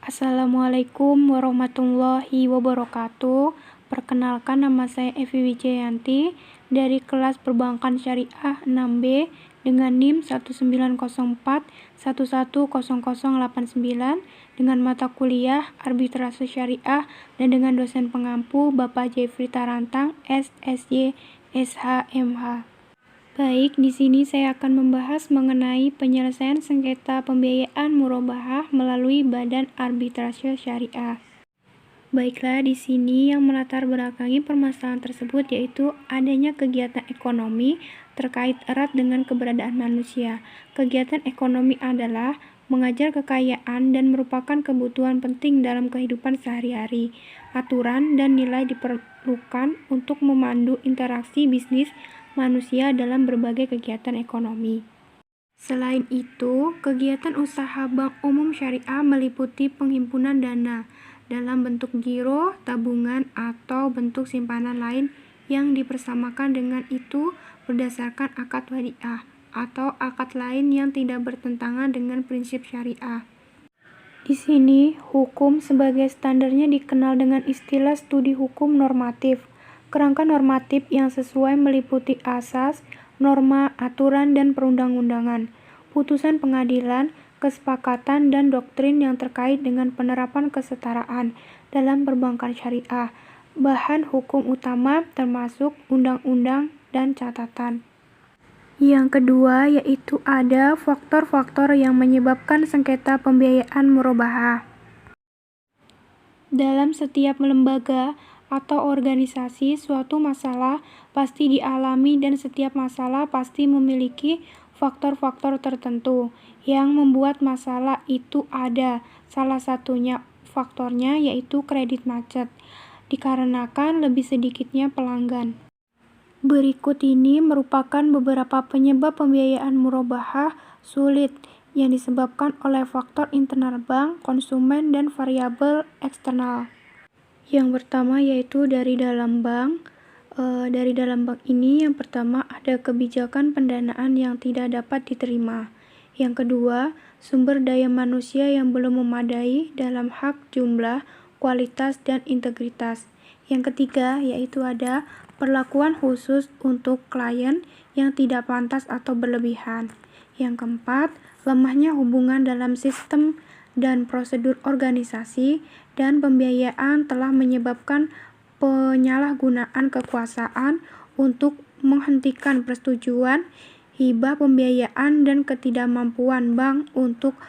Assalamualaikum warahmatullahi wabarakatuh. Perkenalkan, nama saya Evi Wijayanti dari kelas Perbankan Syariah 6B dengan NIM 1904110089 dengan mata kuliah Arbitrase Syariah dan dengan dosen pengampu Bapak Jeffrey Tarantang, SSY, SHMH. Baik, di sini saya akan membahas mengenai penyelesaian sengketa pembiayaan murabahah melalui Badan Arbitrase Syariah. Baiklah, di sini yang melatar belakangi permasalahan tersebut yaitu adanya kegiatan ekonomi terkait erat dengan keberadaan manusia. Kegiatan ekonomi adalah mengajar kekayaan dan merupakan kebutuhan penting dalam kehidupan sehari-hari. Aturan dan nilai diperlukan untuk memandu interaksi bisnis manusia dalam berbagai kegiatan ekonomi. Selain itu, kegiatan usaha bank umum syariah meliputi penghimpunan dana dalam bentuk giro, tabungan, atau bentuk simpanan lain yang dipersamakan dengan itu berdasarkan akad wadiah atau akad lain yang tidak bertentangan dengan prinsip syariah. Di sini, hukum sebagai standarnya dikenal dengan istilah studi hukum normatif. Kerangka normatif yang sesuai meliputi asas, norma, aturan, dan perundang-undangan, putusan pengadilan, kesepakatan, dan doktrin yang terkait dengan penerapan kesetaraan dalam perbankan syariah, bahan hukum utama termasuk undang-undang dan catatan. Yang kedua yaitu ada faktor-faktor yang menyebabkan sengketa pembiayaan murabahah. Dalam setiap lembaga atau organisasi, suatu masalah pasti dialami dan setiap masalah pasti memiliki faktor-faktor tertentu yang membuat masalah itu ada. Salah satunya faktornya yaitu kredit macet, dikarenakan lebih sedikitnya pelanggan. Berikut ini merupakan beberapa penyebab pembiayaan murabahah sulit yang disebabkan oleh faktor internal bank, konsumen, dan variabel eksternal. Yang pertama yaitu dari dalam bank. Dari dalam bank ini yang pertama ada kebijakan pendanaan yang tidak dapat diterima. Yang kedua, sumber daya manusia yang belum memadai dalam hak jumlah, kualitas, dan integritas. Yang ketiga yaitu ada perlakuan khusus untuk klien yang tidak pantas atau berlebihan. Yang keempat, lemahnya hubungan dalam sistem dan prosedur organisasi dan pembiayaan telah menyebabkan penyalahgunaan kekuasaan untuk menghentikan persetujuan hibah pembiayaan dan ketidakmampuan bank untuk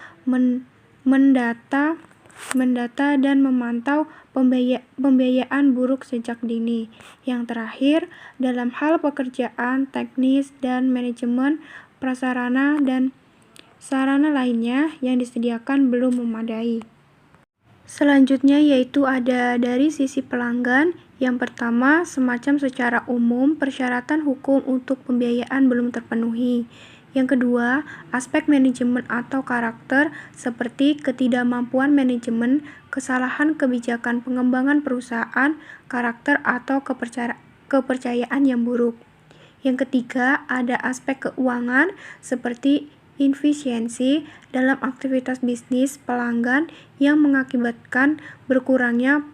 mendata dan memantau pembiayaan buruk sejak dini. Yang terakhir, dalam hal pekerjaan teknis dan manajemen prasarana dan sarana lainnya yang disediakan belum memadai. Selanjutnya yaitu ada dari sisi pelanggan. Yang pertama, semacam secara umum persyaratan hukum untuk pembiayaan belum terpenuhi. Yang kedua, aspek manajemen atau karakter seperti ketidakmampuan manajemen, kesalahan kebijakan pengembangan perusahaan, karakter atau kepercayaan yang buruk. Yang ketiga, ada aspek keuangan seperti inefisiensi dalam aktivitas bisnis pelanggan yang mengakibatkan berkurangnya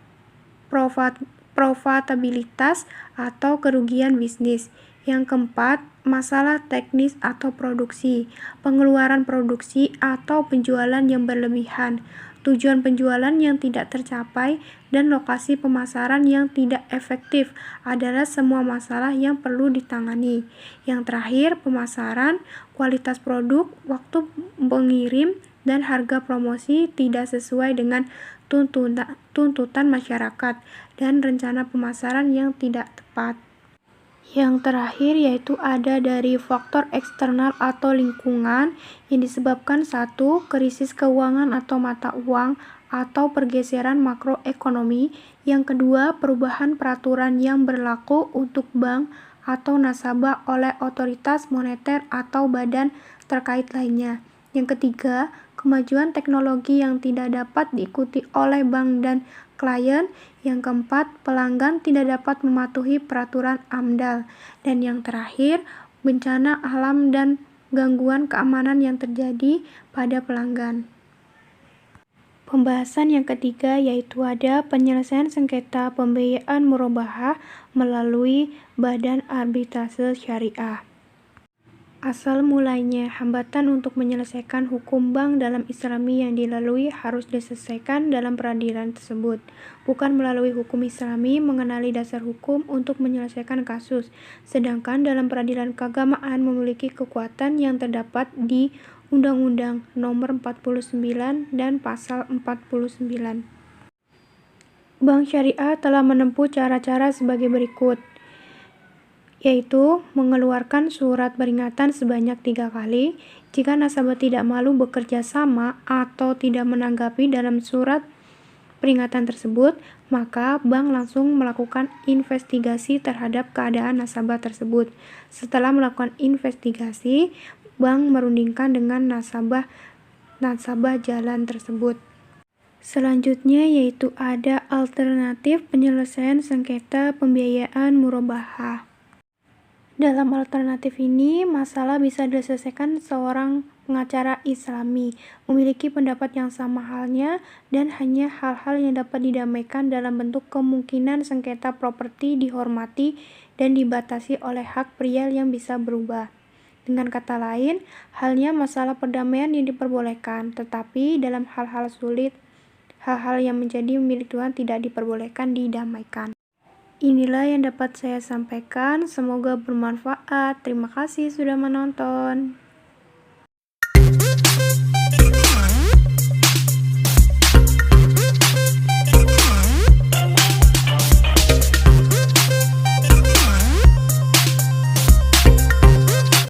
profitabilitas atau kerugian bisnis. Yang keempat, masalah teknis atau produksi, pengeluaran produksi atau penjualan yang berlebihan, tujuan penjualan yang tidak tercapai, dan lokasi pemasaran yang tidak efektif adalah semua masalah yang perlu ditangani. Yang terakhir, pemasaran, kualitas produk, waktu pengirim, dan harga promosi tidak sesuai dengan tuntutan masyarakat, dan rencana pemasaran yang tidak tepat. Yang terakhir yaitu ada dari faktor eksternal atau lingkungan yang disebabkan satu, krisis keuangan atau mata uang atau pergeseran makroekonomi. Yang kedua, perubahan peraturan yang berlaku untuk bank atau nasabah oleh otoritas moneter atau badan terkait lainnya. Yang ketiga, kemajuan teknologi yang tidak dapat diikuti oleh bank dan klien. Yang keempat, pelanggan tidak dapat mematuhi peraturan AMDAL. Dan yang terakhir, bencana alam dan gangguan keamanan yang terjadi pada pelanggan. Pembahasan yang ketiga yaitu ada penyelesaian sengketa pembiayaan murabahah melalui Badan Arbitrase Syariah. Asal mulanya, hambatan untuk menyelesaikan hukum bank dalam Islami yang dilalui harus diselesaikan dalam peradilan tersebut, bukan melalui hukum Islami mengenali dasar hukum untuk menyelesaikan kasus, sedangkan dalam peradilan keagamaan memiliki kekuatan yang terdapat di Undang-Undang Nomor 49 dan Pasal 49. Bank syariah telah menempuh cara-cara sebagai berikut, yaitu mengeluarkan surat peringatan sebanyak 3 kali. Jika nasabah tidak malu bekerja sama atau tidak menanggapi dalam surat peringatan tersebut, maka bank langsung melakukan investigasi terhadap keadaan nasabah tersebut. Setelah melakukan investigasi, bank merundingkan dengan nasabah jalan tersebut. Selanjutnya yaitu ada alternatif penyelesaian sengketa pembiayaan murabahah. Dalam alternatif ini, masalah bisa diselesaikan seorang pengacara Islami, memiliki pendapat yang sama halnya, dan hanya hal-hal yang dapat didamaikan dalam bentuk kemungkinan sengketa properti dihormati dan dibatasi oleh hak prial yang bisa berubah. Dengan kata lain, halnya masalah perdamaian yang diperbolehkan, tetapi dalam hal-hal sulit, hal-hal yang menjadi milik Tuhan tidak diperbolehkan didamaikan. Inilah yang dapat saya sampaikan, semoga bermanfaat. Terima kasih sudah menonton.